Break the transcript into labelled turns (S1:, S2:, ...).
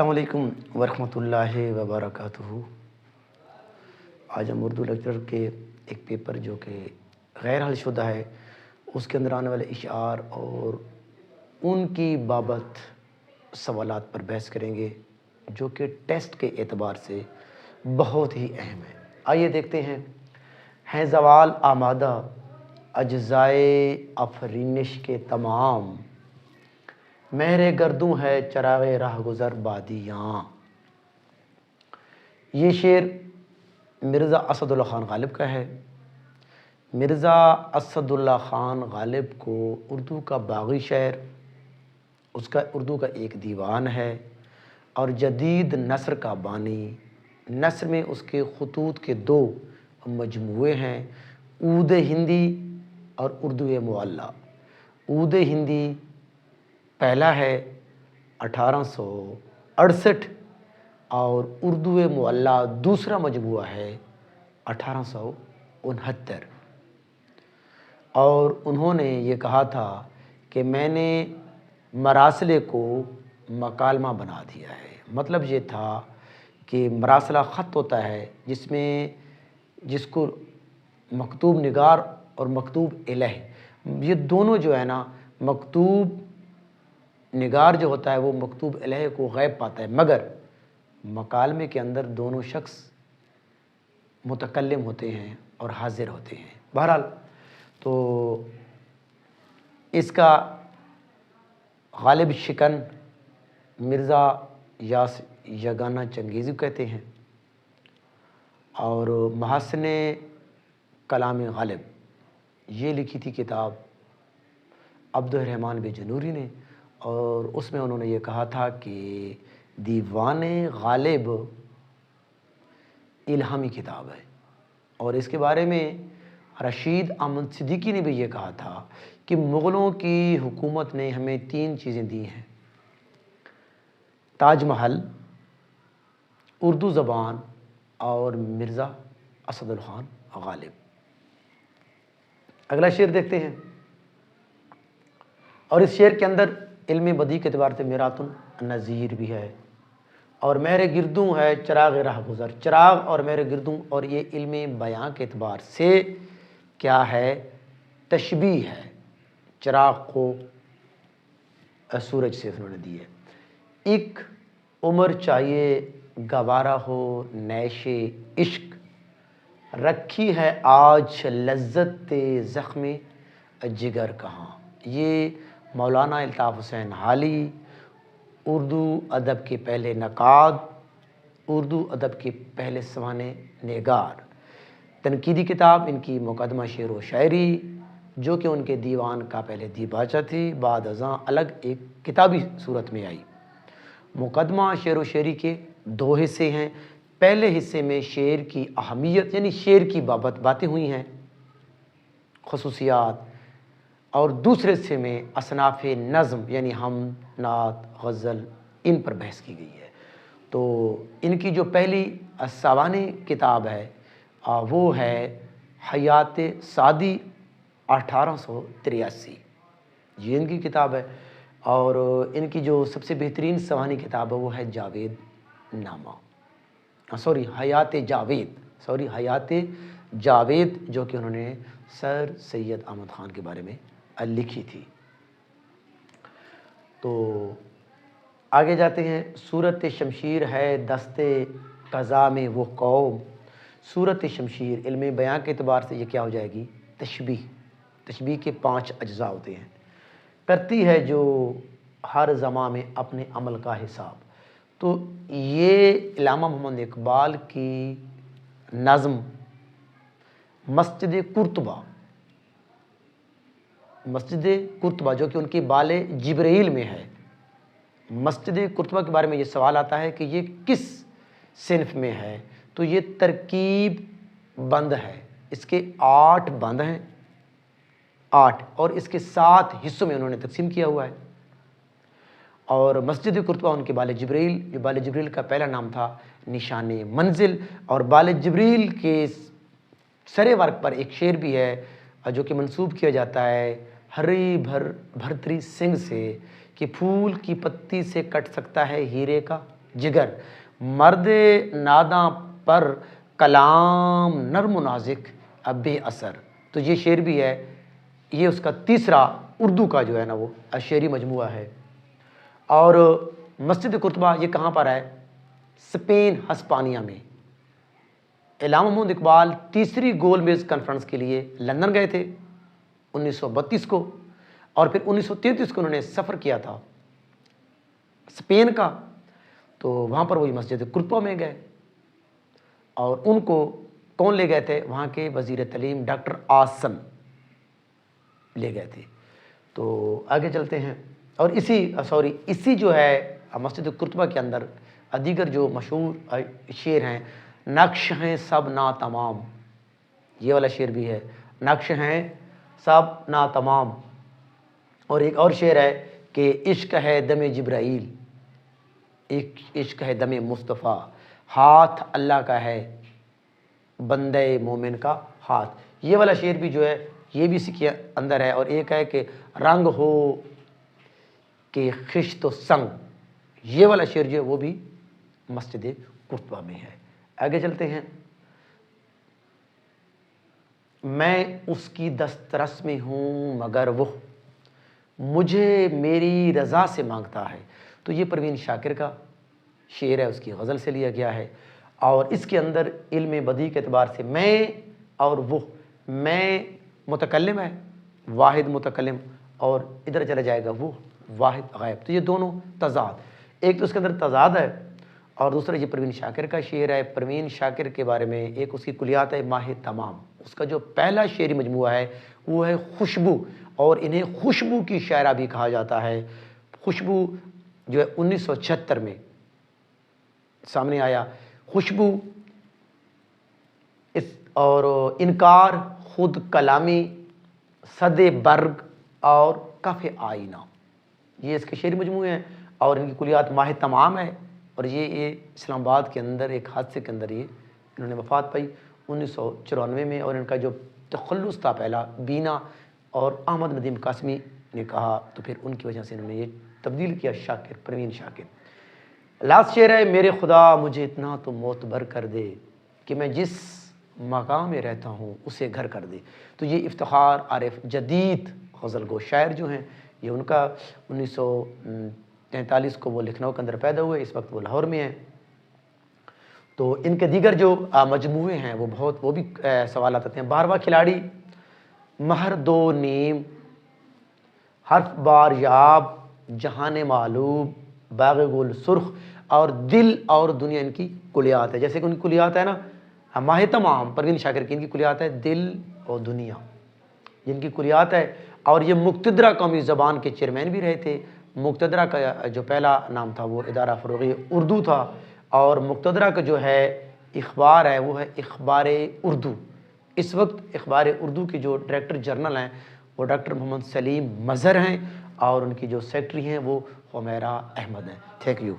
S1: अस्सलाम वालेकुम वरहमतुल्लाहि वबरकातुहू। आज हम उर्दू लेक्चर के एक पेपर जो कि गैर हल शुदा है उसके अंदर आने वाले इशार और उनकी बाबत सवालात पर बहस करेंगे जो कि टेस्ट के एतबार से बहुत ही अहम है। आइए देखते हैं ज़वाल आमादा अज्ज़ाए अफरीनिश के तमाम, मेरे गर्दूं है चराग़े राह गुज़र बादियाँ। ये शेर मिर्ज़ा असदुल्ला ख़ान ग़ालिब का है। मिर्ज़ा असदुल्ला ख़ान ग़ालिब को उर्दू का बाग़ी शायर, उसका उर्दू का एक दीवान है और जदीद नस्र का बानी। नस्र में उसके ख़ुतूत के दो मजमूए हैं, ऊद हिंदी और उर्दू मुअल्ला। ऊद हिंदी पहला है 1868 और उर्दू मुअल्ला दूसरा मजमूआ है 1869। और उन्होंने ये कहा था कि मैंने मरासले को मकालमा बना दिया है। मतलब ये था कि मरासला ख़त होता है जिसको मकतूब निगार और मकतूब इलह, ये दोनों जो है ना, मकतूब निगार जो होता है वो मकतूब इलह को गैब पाता है, मगर मकालमे के अंदर दोनों शख्स मुतकल्लिम होते हैं और हाजिर होते हैं। बहरहाल तो इसका ग़ालिब शिकन मिर्ज़ा यास यगाना चंगेज़ी कहते हैं और महासने कलाम ग़ालिब ये लिखी थी किताब अब्दुर्रहमान बिजनूरी ने, और उसमें उन्होंने ये कहा था कि दीवाने ग़ालिब इल्हामी किताब है। और इसके बारे में रशीद अहमद सिद्दीकी ने भी ये कहा था कि मुग़लों की हुकूमत ने हमें 3 चीज़ें दी हैं, ताजमहल, उर्दू ज़बान और मिर्ज़ा असदुल्ला ख़ान ग़ालिब। अगला शेर देखते हैं, और इस शेर के अंदर इल्म बदी के एतबार से मिरातुन नज़ीर भी है। और मेरे गिरदूं है चराग़ राह गुज़र, चिराग और मेरे गिरदूं, और ये इल्म बयां के एतबार से क्या है, तशबीह है। चिराग को सूरज से उन्होंने दी है। एक उम्र चाहिए गवारा हो नैशे इश्क, रखी है आज लज्जत ज़ख्म जिगर कहाँ। ये मौलाना अल्ताफ़ हुसैन हाली, उर्दू अदब के पहले नक़ाद, उर्दू अदब के पहले सवाने निगार। तनकीदी किताब इनकी मुक़दमा शेर व शायरी जो कि उनके दीवान का पहले दीबाचा थी, बाद अज़ां अलग एक किताबी सूरत में आई। मुक़दमा शेर व शायरी के 2 हिस्से हैं। पहले हिस्से में शेर की अहमियत यानी शेर की बाबत बातें हुई हैं, ख़ुसूसियात, और दूसरे हिस्से में असनाफ़ नज़्म यानी हम, नात, गज़ल, इन पर बहस की गई है। तो इनकी जो पहली सवानी किताब है वो है हयात सादी 1883, ये इनकी किताब है। और इनकी जो सबसे बेहतरीन सवानी किताब है वो है जावेद नामा, हयात जावेद, जो कि उन्होंने सर सैयद अहमद ख़ान के बारे में लिखी थी। तो आगे जाते हैं। सूरत शमशीर है दस्ते क़ज़ा में वो कौम। सूरत शमशीर इल्म बयां के एतबार से ये क्या हो जाएगी, तशबीह। तशबीह के 5 अज्ज़ा होते हैं। करती है जो हर ज़मां में अपने अमल का हिसाब। तो ये इल्लामा मोहम्मद इकबाल की नज़्म मस्जिद कुर्तबा जो कि उनकी बाले जिब्रील में है। मस्जिद कुर्तबा के बारे में ये सवाल आता है कि ये किस सिन्फ में है, तो ये तरकीब बंद है। इसके 8 बंद हैं, 8, और इसके 7 हिस्सों में उन्होंने तकसीम किया हुआ है। और मस्जिद कुर्तबा उनके बाले जिब्रील, जो बाले जिब्रील का पहला नाम था निशाने मंजिल, और बाले जिब्रील के सरे वर्क पर एक शेर भी है जो कि मंसूब किया जाता है हरी भरतरी सिंह से कि फूल की पत्ती से कट सकता है हीरे का جگر، مرد ناداں پر کلام نرم و نازک اب بے اثر. تو یہ شعر بھی ہے، یہ اس کا تیسرا اردو کا جو ہے نا وہ شعری مجموعہ ہے. اور مسجد قرطبہ یہ کہاں پر ہے؟ اسپین ہسپانیہ میں. علامہ محمد اقبال تیسری گول میز کانفرنس کے لیے لندن گئے تھے 1932 کو، اور پھر 1933 کو انہوں نے سفر کیا تھا اسپین کا. تو وہاں پر وہی مسجد قرطبہ میں گئے، اور ان کو کون لے گئے تھے؟ وہاں کے وزیر تعلیم ڈاکٹر آسن لے گئے تھے. تو آگے چلتے ہیں. اور اسی جو ہے مسجد قرطبہ کے اندر دیگر جو مشہور شعر ہیں، نقش ہیں سب ناتمام، یہ والا شعر بھی ہے، نقش ہیں سب ناتمام. اور ایک اور شعر ہے کہ عشق ہے دم جبرائیل، عشق ہے دم مصطفیٰ، ہاتھ اللہ کا ہے بندے مومن کا ہاتھ. یہ والا شعر بھی جو ہے یہ بھی اسی کے اندر ہے. اور ایک ہے کہ رنگ ہو کہ خشت و سنگ، یہ والا شعر جو ہے وہ بھی مسجد قرطبہ میں ہے. آگے چلتے ہیں. میں اس کی دسترس میں ہوں مگر وہ مجھے میری رضا سے مانگتا ہے. تو یہ پروین شاکر کا شعر ہے، اس کی غزل سے لیا گیا ہے. اور اس کے اندر علم بدیع کے اعتبار سے میں اور وہ، میں متکلم ہے، واحد متکلم، اور ادھر چلا جائے گا وہ واحد غائب. تو یہ دونوں تضاد، ایک تو اس کے اندر تضاد ہے، اور دوسرا یہ پروین شاکر کا شعر ہے. پروین شاکر کے بارے میں ایک اس کی کلیات ہے ماہ تمام. اس کا جو پہلا شعری مجموعہ ہے وہ ہے خوشبو، اور انہیں خوشبو کی شاعرہ بھی کہا جاتا ہے. خوشبو جو ہے 1976 میں سامنے آیا. خوشبو اور انکار، خود کلامی، صد برگ اور کف آئینہ، یہ اس کے شعری مجموعے ہیں. اور ان کی کلیات ماہ تمام ہے. اور یہ اسلام آباد کے اندر ایک حادثے کے اندر یہ انہوں نے وفات پائی 1994 میں. اور ان کا جو تخلص تھا پہلا بینا اور احمد ندیم قاسمی نے کہا، تو پھر ان کی وجہ سے انہوں نے یہ تبدیل کیا شاکر، پروین شاکر. لاسٹ شعر ہے، میرے خدا مجھے اتنا تو معتبر کر دے کہ میں جس مقام میں رہتا ہوں اسے گھر کر دے. تو یہ افتخار عارف جدید غزل گو شاعر جو ہیں، یہ ان کا 1943 کو وہ لکھنؤ کے اندر پیدا ہوئے، اس وقت وہ لاہور میں ہیں. تو ان کے دیگر جو مجموعے ہیں وہ بھی سوالات آتے ہیں. 12واں کھلاڑی، مہر دو نیم، حرف بار یاب، جہان معلوم، باغ گل سرخ، اور دل اور دنیا ان کی کلیات ہے. جیسے کہ ان کی کلیات ہے نا ماہ تمام پروین شاکر کی، ان کی کلیات ہے دل اور دنیا، جن کی کلیات ہے. اور یہ مقتدرہ قومی زبان کے چیئرمین بھی رہے تھے. مقتدرہ کا جو پہلا نام تھا وہ ادارہ فروغ اردو تھا، اور مقتدرہ کا جو ہے اخبار ہے وہ ہے اخبار اردو. اس وقت اخبار اردو کے جو ڈائریکٹر جنرل ہیں وہ ڈاکٹر محمد سلیم مظہر ہیں، اور ان کی جو سیکرٹری ہیں وہ حمیرہ احمد ہیں. Thank you.